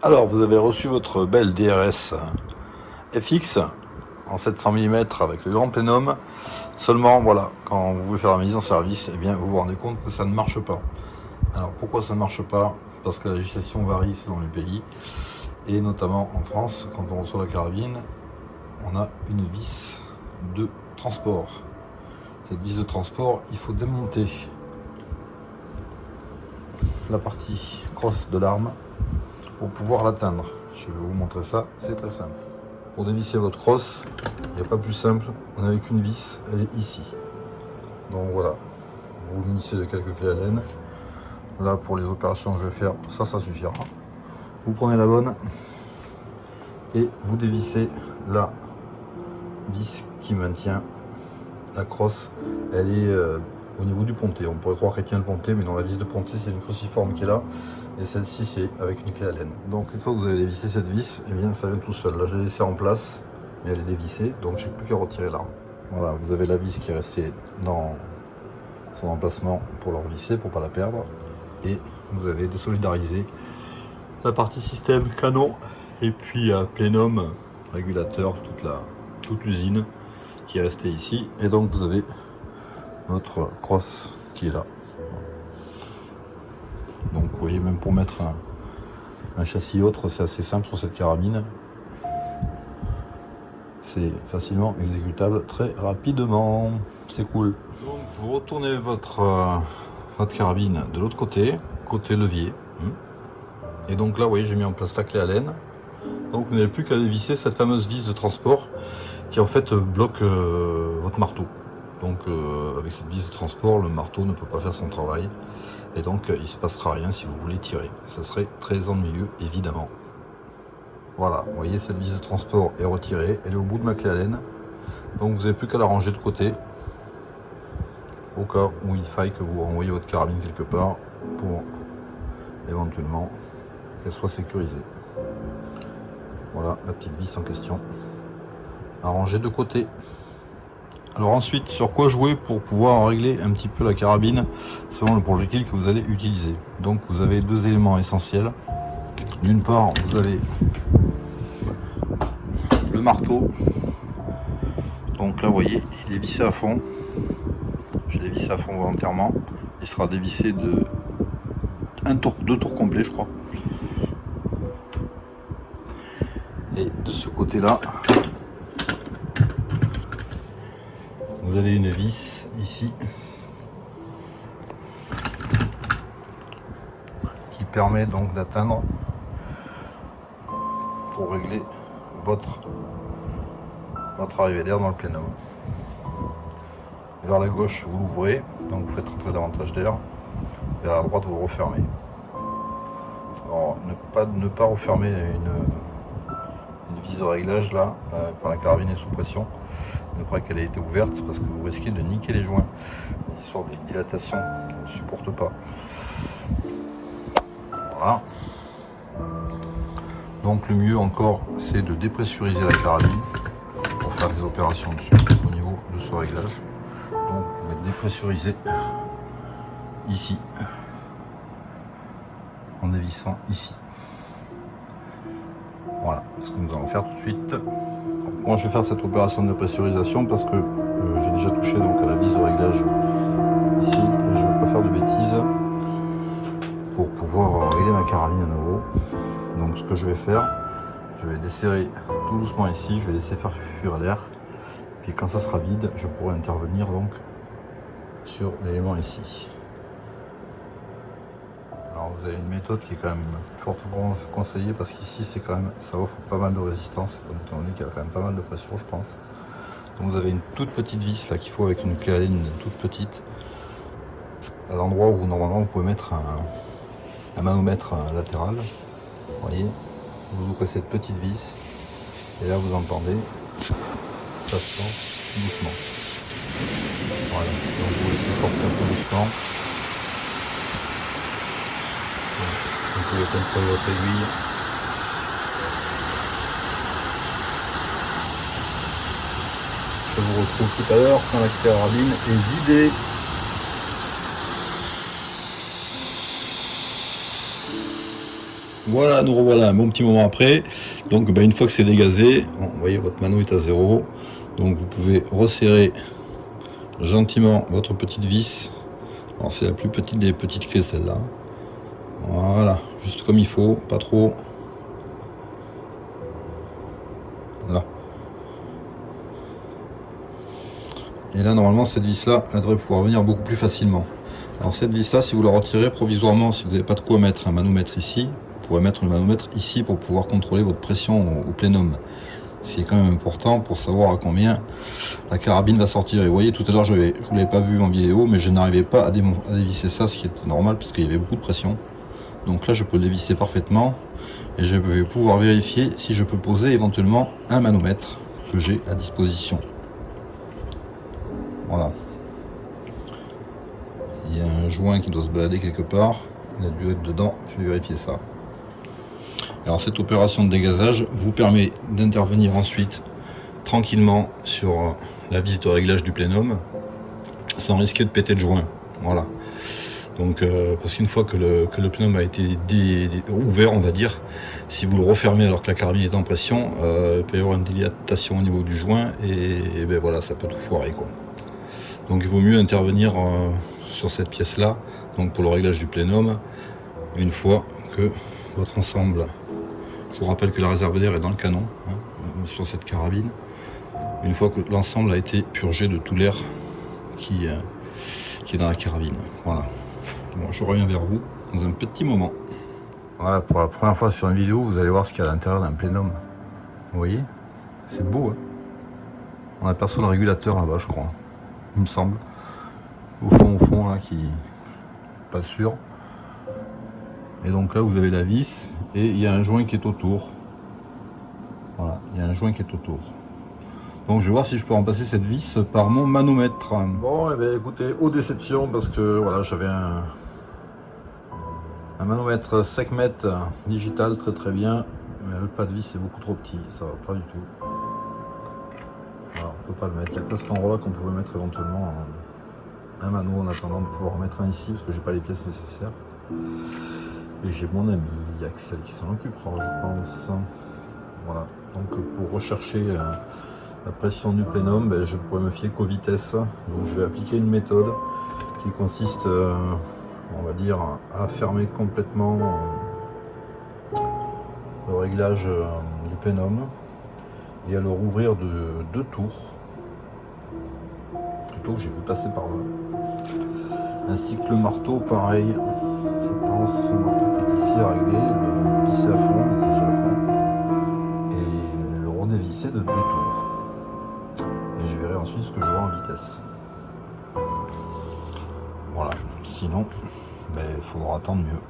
Alors, vous avez reçu votre belle DRS FX en 700 mm avec le grand plénum. Seulement, voilà, quand vous voulez faire la mise en service, eh bien, vous vous rendez compte que ça ne marche pas. Alors, pourquoi ça ne marche pas? Parce que la législation varie selon les pays. Et notamment en France, quand on reçoit la carabine, on a une vis de transport. Cette vis de transport, il faut démonter la partie crosse de l'arme pour pouvoir l'atteindre. Je vais vous montrer ça, c'est très simple. Pour dévisser votre crosse, il n'y a pas plus simple, on n'a qu'une vis, elle est ici. Donc voilà, vous munissez de quelques clés Allen. Là, pour les opérations que je vais faire, ça suffira. Vous prenez la bonne et vous dévissez la vis qui maintient la crosse. Elle est au niveau du pontet. On pourrait croire qu'elle tient le pontet, mais dans la vis de pontet, c'est une cruciforme qui est là. Et celle-ci, c'est avec une clé Allen. Donc une fois que vous avez dévissé cette vis, eh bien ça vient tout seul. Là, je l'ai laissée en place, mais elle est dévissée, donc j'ai plus qu'à retirer l'arme. Voilà, vous avez la vis qui est restée dans son emplacement pour la revisser, pour ne pas la perdre. Et vous avez désolidarisé la partie système, canon, et puis plénum, régulateur, toute l'usine qui est restée ici. Et donc vous avez votre crosse qui est là. Donc vous voyez, même pour mettre un châssis autre, c'est assez simple sur cette carabine. C'est facilement exécutable très rapidement. C'est cool. Donc vous retournez votre carabine de l'autre côté levier. Et donc là, vous voyez, j'ai mis en place la clé Allen. Donc vous n'avez plus qu'à dévisser cette fameuse vis de transport qui en fait bloque votre marteau. Donc avec cette vis de transport, le marteau ne peut pas faire son travail. Et donc il ne se passera rien si vous voulez tirer. Ça serait très ennuyeux, évidemment. Voilà, vous voyez, cette vis de transport est retirée. Elle est au bout de ma clé Allen. Donc vous n'avez plus qu'à la ranger de côté. Au cas où il faille que vous renvoyez votre carabine quelque part pour éventuellement qu'elle soit sécurisée. Voilà la petite vis en question. À ranger de côté. Alors ensuite, sur quoi jouer pour pouvoir régler un petit peu la carabine selon le projectile que vous allez utiliser. Donc vous avez deux éléments essentiels. D'une part, vous avez le marteau. Donc là, vous voyez, il est vissé à fond. Je l'ai vissé à fond volontairement. Il sera dévissé de deux tours complets, je crois. Et de ce côté-là, vous avez une vis ici qui permet donc d'atteindre pour régler votre arrivée d'air dans le plénum. Vers la gauche, vous l'ouvrez, donc vous faites rentrer davantage d'air. Vers la droite, vous refermez. Alors, ne pas refermer une vis de réglage là, quand la carabine est sous pression. Ne pas qu'elle ait été ouverte parce que vous risquez de niquer les joints. Les histoires de dilatation, on ne supporte pas. Voilà. Donc le mieux encore, c'est de dépressuriser la carabine pour faire des opérations dessus au niveau de ce réglage. Donc vous pouvez dépressuriser ici en dévissant ici. Voilà ce que nous allons faire tout de suite. Moi je vais faire cette opération de pressurisation parce que j'ai déjà touché donc à la vis de réglage ici et je ne veux pas faire de bêtises pour pouvoir régler ma carabine à nouveau. Donc ce que je vais faire, je vais desserrer tout doucement ici, je vais laisser faire fuir l'air. Puis quand ça sera vide, je pourrai intervenir donc sur l'élément ici. Alors vous avez une méthode qui est quand même fortement conseillée parce qu'ici c'est quand même, ça offre pas mal de résistance étant donné qu'il y a quand même pas mal de pression, je pense. Donc vous avez une toute petite vis là qu'il faut avec une clé Allen toute petite à l'endroit où normalement vous pouvez mettre un manomètre latéral. Vous voyez, vous ouvrez cette petite vis et là vous entendez, ça sort doucement. Voilà, donc vous laissez sortir un peu doucement. Vous pouvez contrôler votre aiguille. Je vous retrouve tout à l'heure quand la carabine est vidée. Voilà, nous revoilà un bon petit moment après. Donc une fois que c'est dégazé, bon, vous voyez votre mano est à 0. Donc vous pouvez resserrer gentiment votre petite vis. Alors c'est la plus petite des petites clés celle-là. Voilà, juste comme il faut, pas trop. Voilà. Et là normalement cette vis là, elle devrait pouvoir venir beaucoup plus facilement. Alors cette vis là, si vous la retirez provisoirement, si vous n'avez pas de quoi mettre un manomètre ici, vous pourrez mettre le manomètre ici pour pouvoir contrôler votre pression au plénum. Ce qui est quand même important pour savoir à combien la carabine va sortir. Et vous voyez tout à l'heure, je ne vous l'avais pas vu en vidéo, mais je n'arrivais pas à dévisser ça, ce qui est normal parce qu'il y avait beaucoup de pression. Donc là je peux le dévisser parfaitement et je vais pouvoir vérifier si je peux poser éventuellement un manomètre que j'ai à disposition. Voilà. Il y a un joint qui doit se balader quelque part, il a dû être dedans, je vais vérifier ça. Alors cette opération de dégazage vous permet d'intervenir ensuite tranquillement sur la vis de réglage du plénum sans risquer de péter le joint. Voilà. Donc parce qu'une fois que le plénum a été ouvert, on va dire, si vous le refermez alors que la carabine est en pression, il peut y avoir une dilatation au niveau du joint et ben voilà, ça peut tout foirer quoi. Donc il vaut mieux intervenir sur cette pièce là, donc pour le réglage du plénum, une fois que votre ensemble, je vous rappelle que la réserve d'air est dans le canon hein, sur cette carabine, une fois que l'ensemble a été purgé de tout l'air qui est dans la carabine. Voilà. Bon, je reviens vers vous dans un petit moment. Voilà, pour la première fois sur une vidéo, vous allez voir ce qu'il y a à l'intérieur d'un plénum. Vous voyez, c'est beau. Hein, on aperçoit le régulateur là-bas, je crois. Il me semble. Au fond, là, qui pas sûr. Et donc là, vous avez la vis et il y a un joint qui est autour. Voilà, il y a un joint qui est autour. Donc je vais voir si je peux remplacer cette vis par mon manomètre. Bon, et bien écoutez, aux déceptions, parce que voilà, j'avais un manomètre 5 mètres digital très bien, mais le pas de vis est beaucoup trop petit, ça va pas du tout. Alors on peut pas le mettre, il n'y a que cet endroit là qu'on pouvait mettre éventuellement un mano en attendant de pouvoir en mettre un ici parce que j'ai pas les pièces nécessaires. Et j'ai mon ami Axel qui s'en occupera, je pense. Voilà, donc pour rechercher la pression du plénum, ben, je pourrais me fier qu'aux vitesses. Donc je vais appliquer une méthode qui consiste, on va dire, à fermer complètement le réglage du plénum et à le rouvrir de 2 tours, plutôt que j'ai vu passer par là. Ainsi que le marteau, pareil, je pense, le marteau qui est ici à régler, le visser à fond, déjà à fond, et le redévisser de 2 tours. Et je verrai ensuite ce que je vois en vitesse. Voilà, sinon, il faudra attendre mieux.